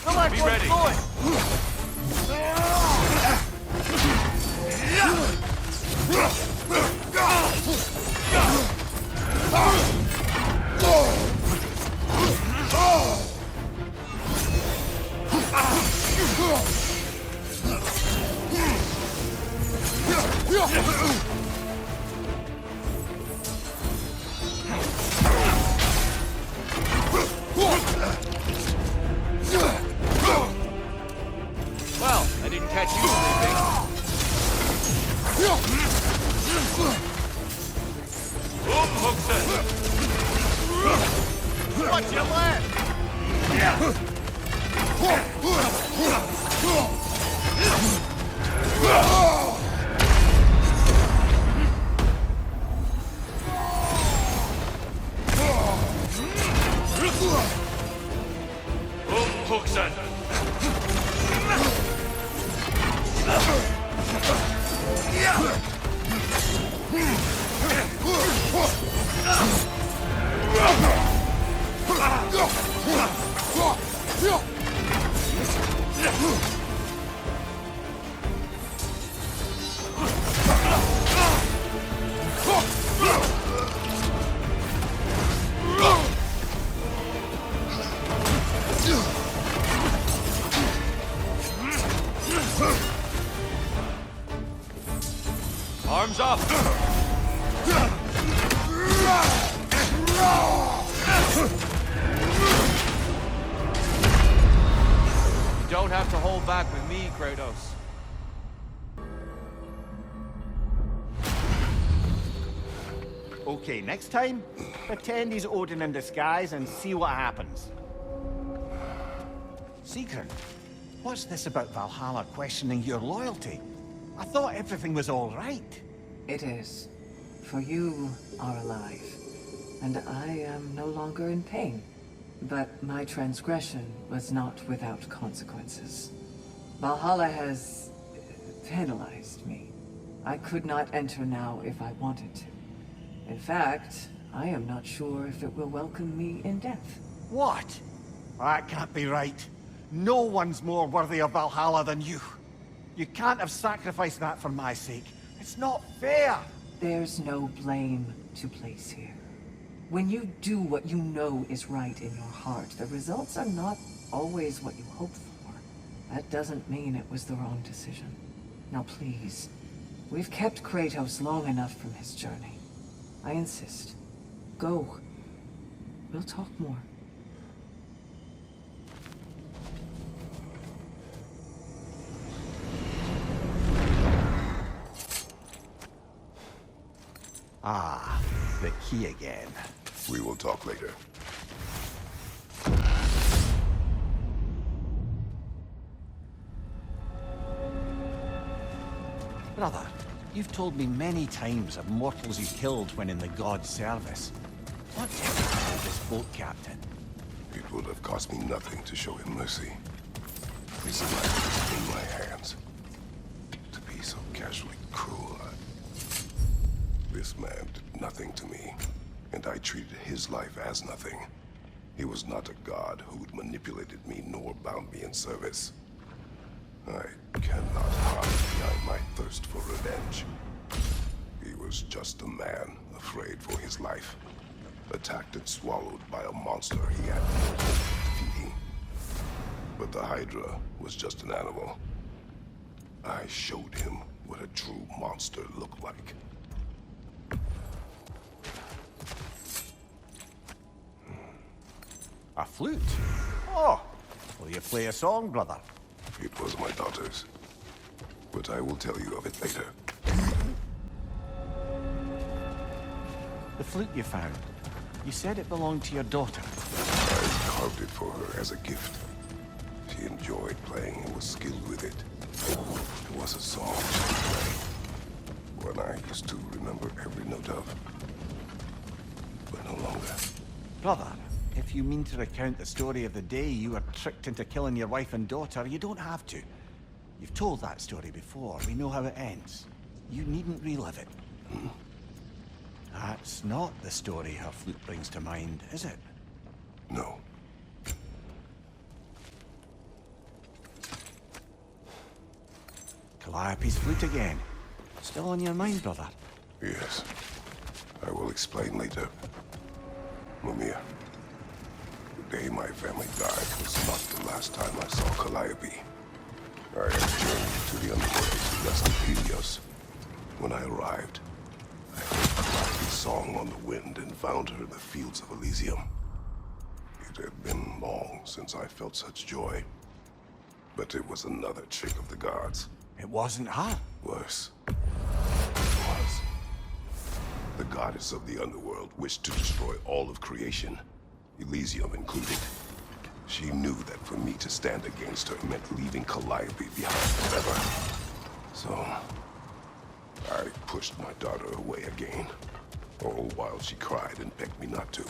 Come on, be ready. Well, I didn't catch you sleeping. Watch your land! Arms up! You don't have to hold back with me, Kratos. Okay, next time, pretend he's Odin in disguise and see what happens. Sigrun, what's this about Valhalla questioning your loyalty? I thought everything was all right. It is. For you are alive, and I am no longer in pain. But my transgression was not without consequences. Valhalla has penalized me. I could not enter now if I wanted to. In fact, I am not sure if it will welcome me in death. What? That can't be right. No one's more worthy of Valhalla than you. You can't have sacrificed that for my sake. It's not fair. There's no blame to place here. When you do what you know is right in your heart, the results are not always what you hope for. That doesn't mean it was the wrong decision. Now please, we've kept Kratos long enough from his journey. I insist. Go. We'll talk more. Ah, the key again. We will talk later. Brother, you've told me many times of mortals you killed when in the god's service. What did you do with this boat captain? It would have cost me nothing to show him mercy. His life was in my hands. To be so casually cruel, This man did nothing to me, and I treated his life as nothing. He was not a god who'd manipulated me nor bound me in service. I cannot hide behind my thirst for revenge. He was just a man afraid for his life, attacked and swallowed by a monster he had no hope of defeating. But the Hydra was just an animal. I showed him what a true monster looked like. A flute? Oh, will you play a song, brother? It was my daughter's. But I will tell you of it later. The flute you found. You said it belonged to your daughter. I carved it for her as a gift. She enjoyed playing and was skilled with it. It was a song she could play. One I used to remember every note of. But no longer. Brother, if you mean to recount the story of the day you were tricked into killing your wife and daughter, you don't have to. You've told that story before. We know how it ends. You needn't relive it. That It's not the story her flute brings to mind, is it? No. Calliope's flute again. Still on your mind, brother? Yes. I will explain later. Mumia, the day my family died was not the last time I saw Calliope. I had journeyed to the underworld west of Helios. When I arrived, I heard Calliope's song on the wind and found her in the fields of Elysium. It had been long since I felt such joy. But it was another trick of the gods. It wasn't her. Worse. It was. The goddess of the underworld wished to destroy all of creation, Elysium included. She knew that for me to stand against her meant leaving Calliope behind forever. So, I pushed my daughter away again, all while she cried and begged me not to.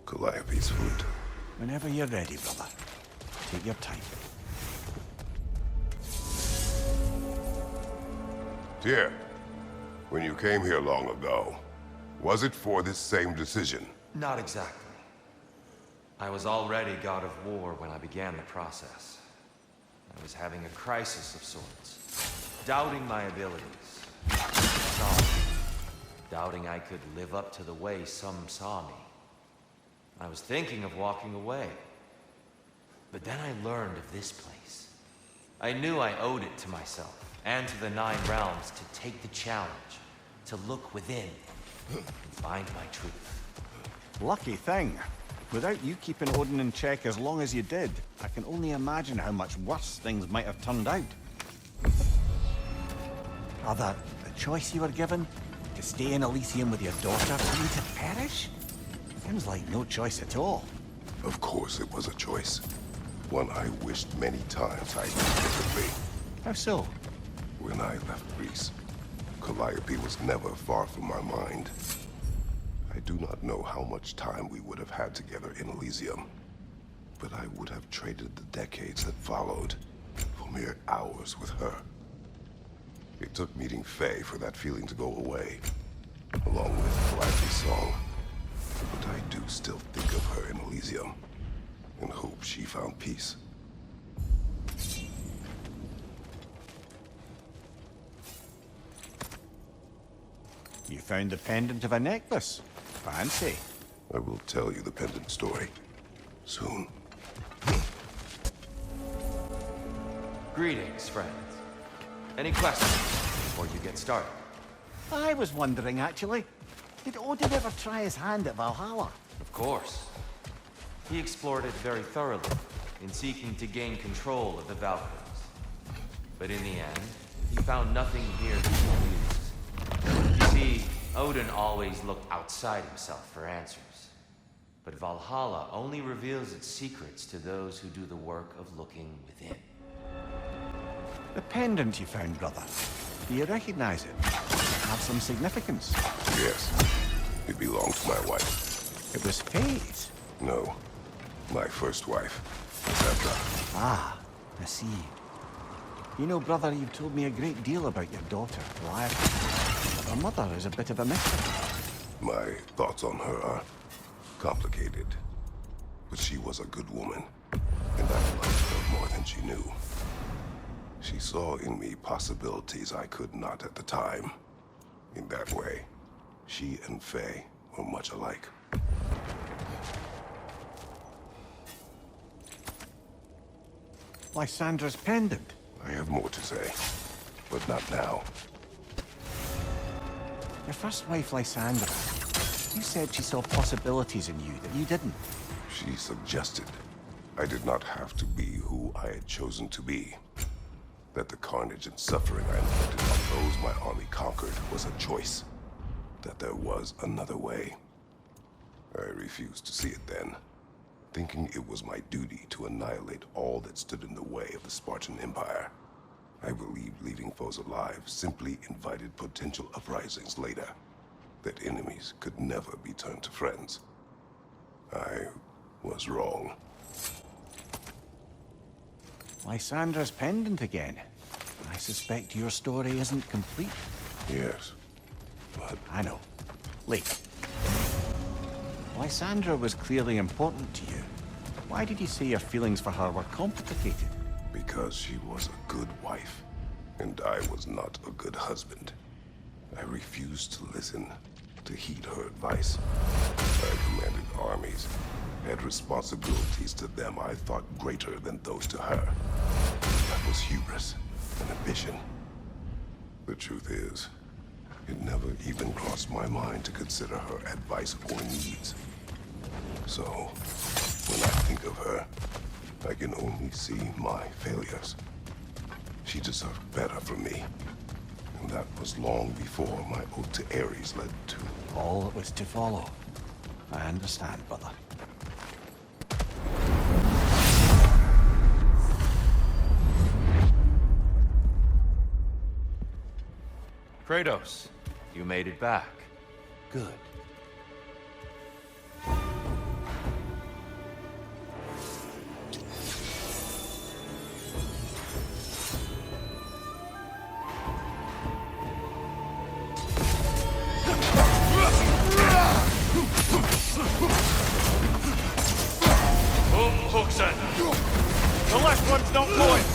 Calliope's flute. Whenever you're ready, brother. Take your time. Tyr, when you came here long ago, was it for this same decision? Not exactly. I was already god of war when I began the process. I was having a crisis of sorts, doubting my abilities. Some, doubting I could live up to the way some saw me. I was thinking of walking away. But then I learned of this place. I knew I owed it to myself and to the Nine Realms to take the challenge, to look within and find my truth. Lucky thing. Without you keeping Odin in check as long as you did, I can only imagine how much worse things might have turned out. Brother, the choice you were given, to stay in Elysium with your daughter, only to perish? Seems like no choice at all. Of course it was a choice. One I wished many times I did differently. How so? When I left Greece, Calliope was never far from my mind. I do not know how much time we would have had together in Elysium, but I would have traded the decades that followed for mere hours with her. It took meeting Faye for that feeling to go away, along with Calliope's song. But I do still think of her in Elysium, and hope she found peace. You found the pendant of a necklace. Fancy. I will tell you the pendant story soon. Greetings, friends. Any questions before you get started? I was wondering, actually. Did Odin ever try his hand at Valhalla? Of course. He explored it very thoroughly, in seeking to gain control of the Valkyries. But in the end, he found nothing here he used. You see, Odin always looked outside himself for answers. But Valhalla only reveals its secrets to those who do the work of looking within. The pendant you found, brother. Do you recognize it? Does it have some significance? Yes, it belonged to my wife. It was Faye's. No, my first wife, Sandra. Ah, I see. You know, brother, you've told me a great deal about your daughter, Calliope. But her mother is a bit of a mystery. My thoughts on her are complicated. But she was a good woman, and I loved her more than she knew. She saw in me possibilities I could not at the time. In that way, she and Faye were much alike. Lysandra's pendant. I have more to say, but not now. Your first wife, Lysandra. You said she saw possibilities in you that you didn't. She suggested I did not have to be who I had chosen to be. That the carnage and suffering I inflicted on those my army conquered was a choice. That there was another way. I refused to see it then, thinking it was my duty to annihilate all that stood in the way of the Spartan Empire. I believed leaving foes alive simply invited potential uprisings later, that enemies could never be turned to friends. I was wrong. Lysandra's pendant again. I suspect your story isn't complete. Yes, but I know. Lee. Lysandra was clearly important to you. Why did you say your feelings for her were complicated? because she was a good wife, and I was not a good husband. I refused to listen, to heed her advice. I commanded armies, had responsibilities to them I thought greater than those to her. That was hubris and ambition. The truth is, it never even crossed my mind to consider her advice or needs. So, when I think of her, I can only see my failures. She deserved better from me. And that was long before my oath to Ares led to... All that was to follow. I understand, brother. Kratos, you made it back. Good. The left ones don't point!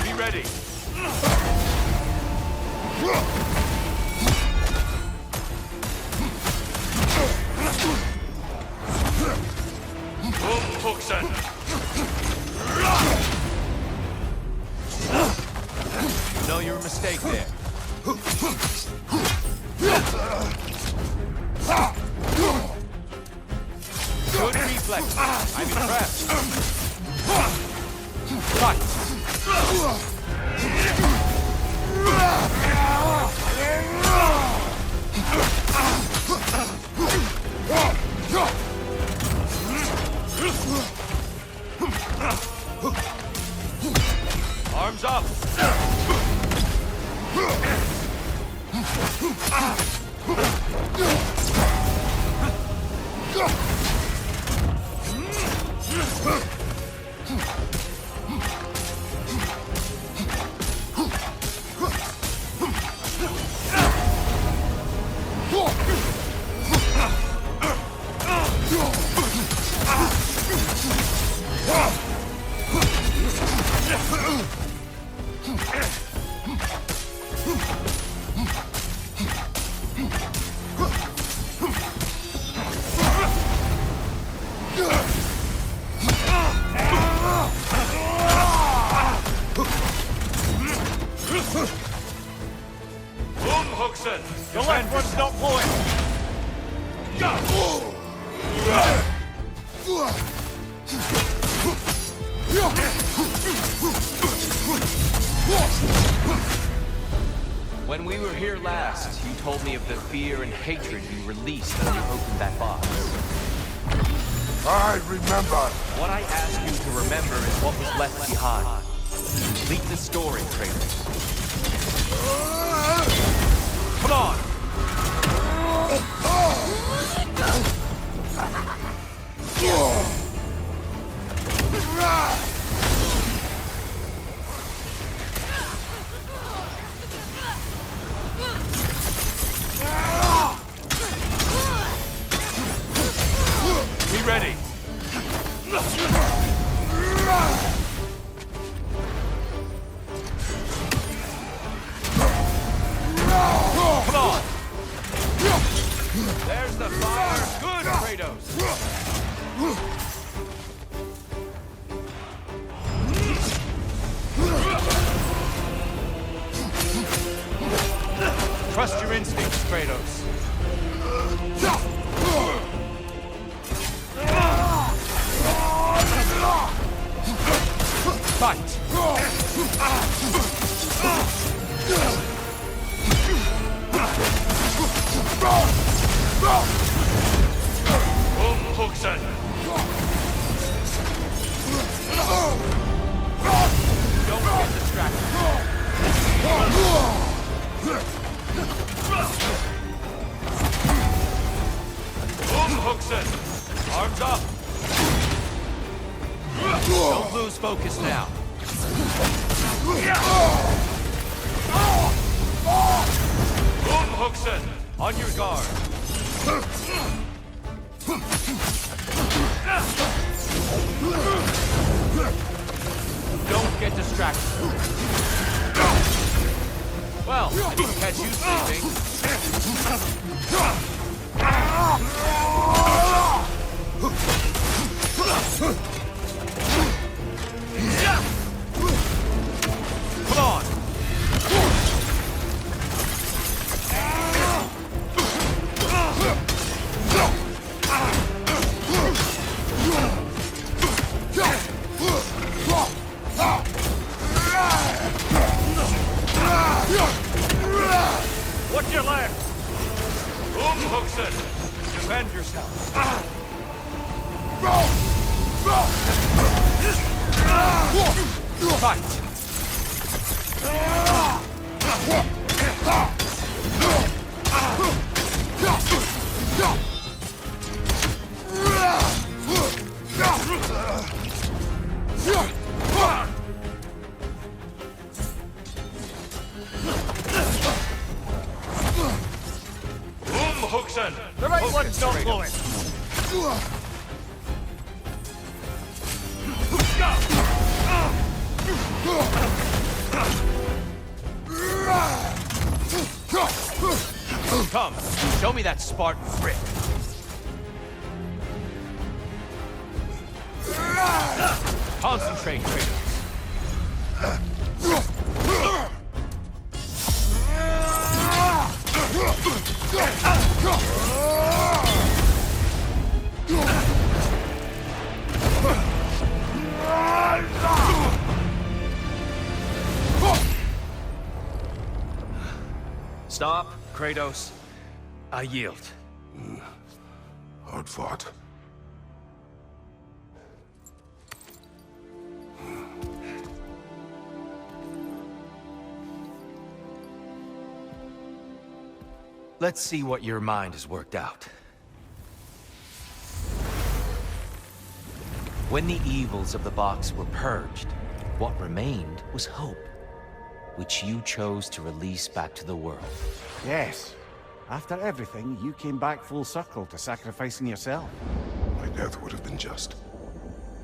Be ready. You know your mistake there. Good reflex. I'm impressed. Cut. Arms up. The left one's not pulling. When we were here last, you told me of the fear and hatred you released when you opened that box. I remember! What I ask you to remember is what was left behind. Complete the story, Kratos. Come on! Be ready! Come on! There's the fire! Good, Kratos! Trust your instincts, Kratos. Huxen! Don't get distracted. Huxen! Arms up! Don't lose focus now. Huxen! On your guard. Don't get distracted. Well, I didn't catch you sleeping. Come on. Watch your left! Huxen! Defend yourself! Fight! Huxen! The right one's not blowing. Come, show me that Spartan grit. Concentrate, Kratos. Stop, Kratos. I yield. Hard fought. Let's see what your mind has worked out. When the evils of the box were purged, what remained was hope, which you chose to release back to the world. Yes. After everything, you came back full circle to sacrificing yourself. My death would have been just,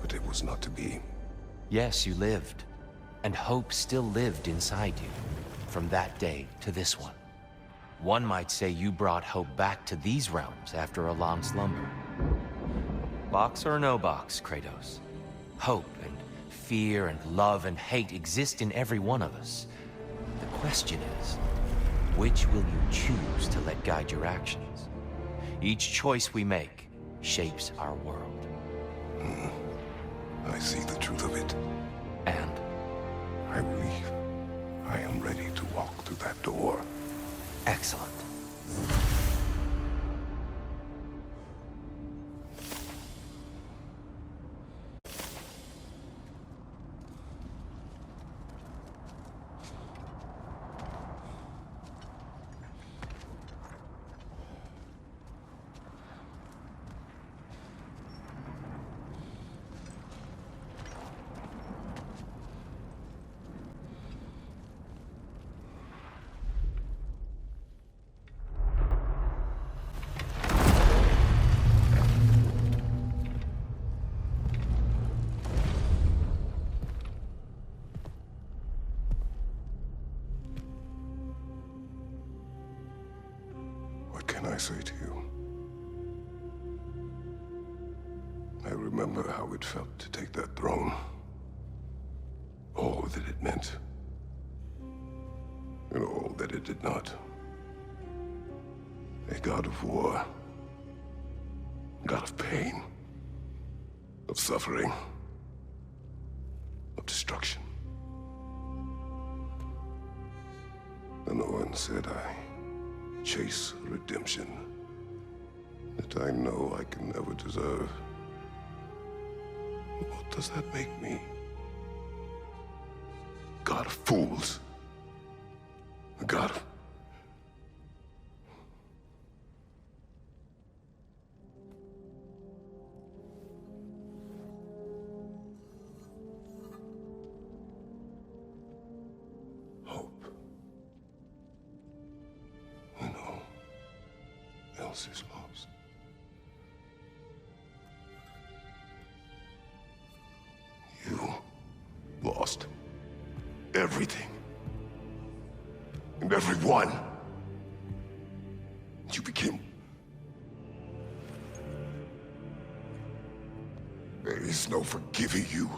but it was not to be. Yes, you lived, and hope still lived inside you, from that day to this one. One might say you brought hope back to these realms after a long slumber. Box or no box, Kratos. Hope and fear and love and hate exist in every one of us. The question is, which will you choose to let guide your actions? Each choice we make shapes our world. I see the truth of it. And I believe I am ready to walk through that door. excellent. What can I say to you? I remember how it felt to take that throne. All that it meant. And all that it did not. A god of war. God of pain. Of suffering. of destruction. And the one said I chase redemption that I know I can never deserve. What does that make me? God of fools. A god of... hope. When all else is lost. You lost everything. And everyone. You became... There is no forgiving you.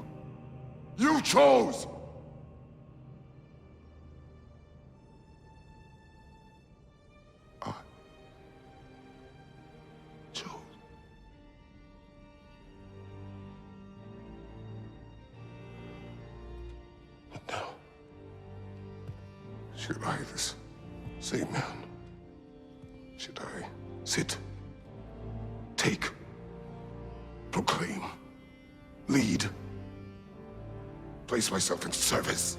You chose! I chose. But now, should I, this same man, should I sit, take, proclaim, lead, place myself in service?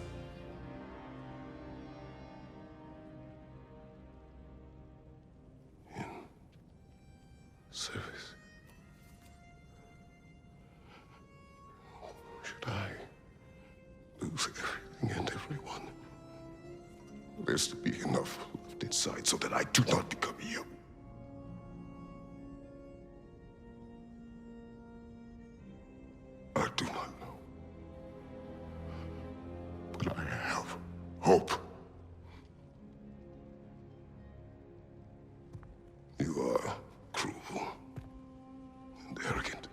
In service? Should I lose everything and everyone? There's to be enough left inside so that I do not become you. I do not know. But I have hope. You are cruel and arrogant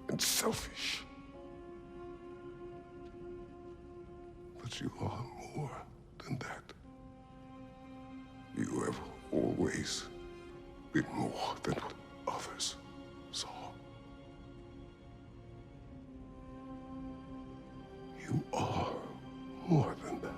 and selfish. But you are more than that. You have always been more than what others saw. You are more than that.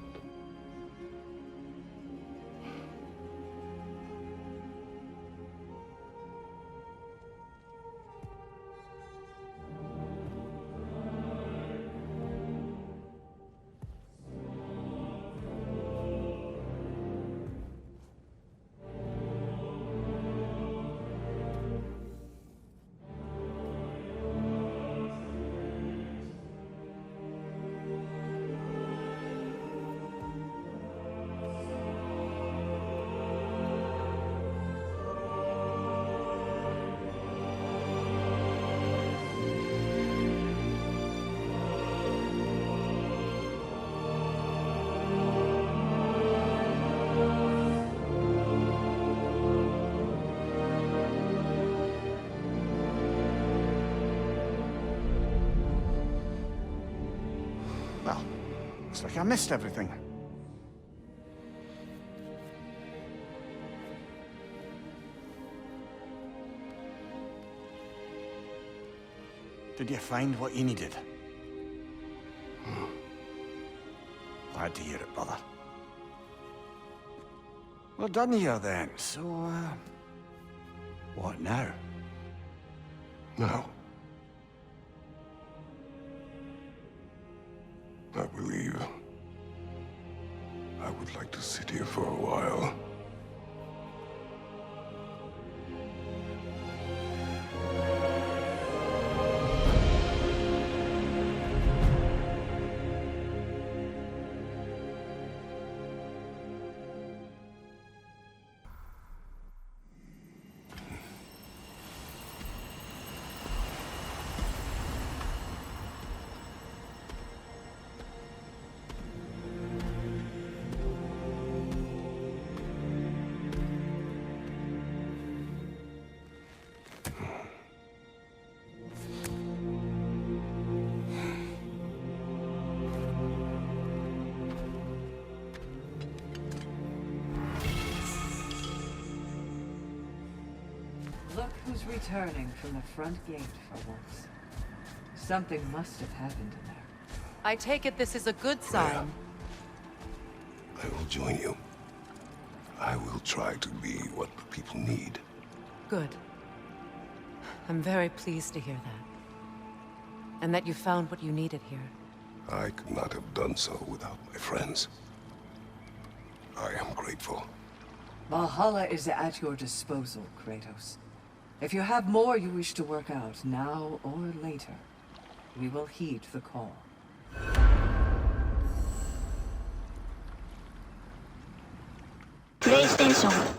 Well, looks like I missed everything. Did you find what you needed? Glad to hear it, brother. We're done here then, so, what now? Now, I believe I would like to sit here for a while. Look who's returning from the front gate for once. Something must have happened in there. I take it this is a good sign. I will join you. I will try to be what the people need. Good. I'm very pleased to hear that. And that you found what you needed here. I could not have done so without my friends. I am grateful. Valhalla is at your disposal, Kratos. If you have more you wish to work out, now or later, we will heed the call. PlayStation